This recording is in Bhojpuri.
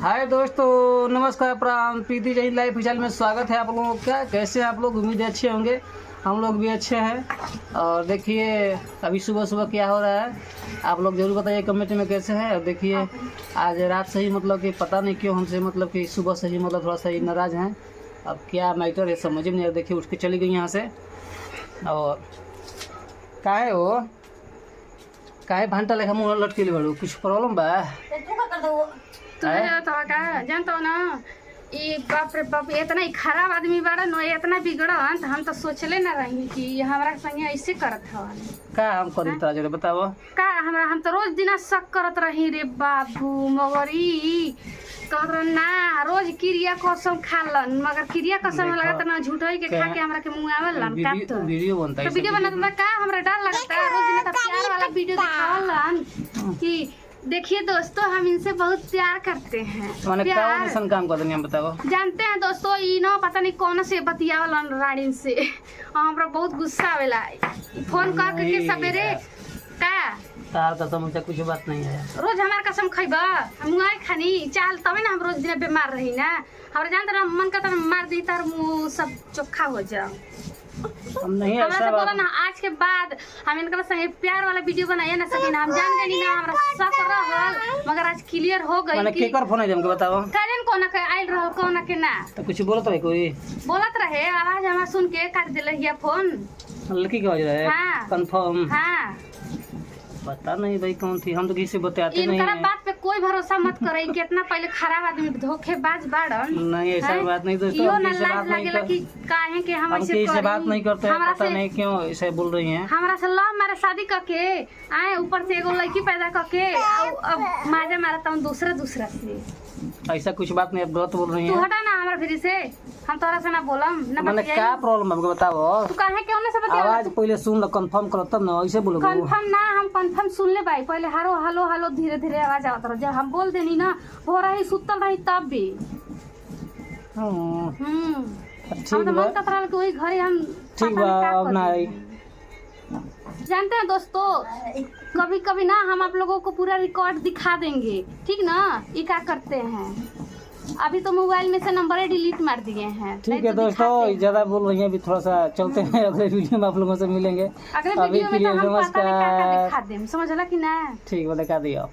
हाय दोस्तों, नमस्कार, प्रणाम। प्रीति जैन लाइफ स्टाइल में स्वागत है आप लोगों का। कैसे हैं आप लोग? उम्मीद है अच्छे होंगे। हम लोग भी अच्छे हैं। और देखिए अभी सुबह सुबह क्या हो रहा है, आप लोग जरूर बताइए कमेंट में कैसे हैं। और देखिए आज रात से ही मतलब कि पता नहीं क्यों हमसे मतलब कि सुबह से ही मतलब थोड़ा सा ही नाराज़ हैं। अब क्या मैटर है समझ में नहीं आ रहा। देखिए उठ के चली गई यहाँ से। और काहे हो काहे भांटा लेखा मुँह लटकेली बड़ू, कुछ प्रॉब्लम बा? जानता हो ना, ये बाप रे बाप, इतना ही खराब आदमी बाड़ा न, इतना बिगड़न तो हम तो सोचले ना रही कि ये हमारा संगे ऐसे करत हवन। का हम करी तोरा जरे बताओ का हमरा हम तो रोज दिन शक करत रही रे बाबू, मगर ई कहत रह ना रोज क्रिया कसम खालन, मगर क्रिया कसम लगता ना झूठो के खा के हमरा के मुंह आवेलन। का तो वीडियो बनता है, तो वीडियो बनाता का हमरा डर लगता है। रोज दिन तो प्यार वाला वीडियो दिखावलन कि देखिए दोस्तों हम इनसे बहुत प्यार करते हैं। माने कौन ऐसा काम कर देनी हम बताओ। जानते हैं दोस्तों, ई नो पता नहीं कौन से बतियावलन रानी से, हमरा बहुत गुस्सा आवेला। फोन करके सवेरे का तार तो समझ कुछ बात नहीं है। रोज हमार कसम खइबा, हम आए खानी चाल तबे ना हम रोज दिन बीमार रही ना। हमरा जानते ना मन का मार दी तार मुंह सब चोखा हो जाओ। हम नहीं हमरा ऐसा से बोला बात ना आज के बाद हम इनका संगे प्यार वाला वीडियो बनाए ना सकी ना। हम जान गए ना हमरा शक रहल, मगर आज क्लियर हो गई माने कि केकर फोन है हमके बताओ। काजन कोना के आइल रहल कोना के ना तो कुछ बोलत है कोई? बोलत रहे, आवाज हमार सुन के काट देले हिया फोन। लड़की के वजह है हाँ। कंफर्म हाँ, पता नहीं भाई कौन थी, हम तो किसी से बताते नहीं इनकरा हैं। बात पे कोई भरोसा मत करे। कितना पहले खराब आदमी धोखेबाज बाड़न। नहीं ऐसा हैं? बात नहीं दोस्तों, इहो हम ना किसी से लाज बात नहीं लागेला कि कर काहे के हम हम ऐसे किसी से करी। बात नहीं करते हैं, हमरा पता से नहीं क्यों ऐसे बोल रही हैं। हमरा से लव मारे शादी करके आए, ऊपर से एगो लड़की पैदा करके अब माजा मारता हूँ दूसरा से। ऐसा कुछ बात नहीं, गलत बोल रही तू हैं। हटा ना हमरा फिर से, हम तोरा से ना बोलम ना माने बतियाई। क्या प्रॉब्लम हमको बताओ। तू काहे के ओने से बतिया? आवाज पहले सुन लो, कंफर्म करो तब ना ऐसे बोलोगे। कंफर्म ना, हम कंफर्म सुन ले भाई। पहले हारो हेलो हेलो धीरे धीरे आवाज आवत रह। जब हम बोल देनी ना हो रही सुतल रही तब भी हम ठीक तो मन बा, करत रहल कि वही घरे हम ठीक बा, अब ना आई। जानते हैं दोस्तों, कभी कभी ना हम आप लोगों को पूरा रिकॉर्ड दिखा देंगे, ठीक ना। ये क्या करते हैं, अभी तो मोबाइल में से नंबर डिलीट मार दिए हैं। ठीक है दोस्तों, ज्यादा बोल रही हैं, अभी थोड़ा सा चलते हैं। अगले वीडियो में आप लोगों से मिलेंगे। अगले अभी वीडियो के में लिए तो हम पता नहीं क्या नमस्कार। दिखा दें, समझला कि ना। ठीक है, दिखा दिया।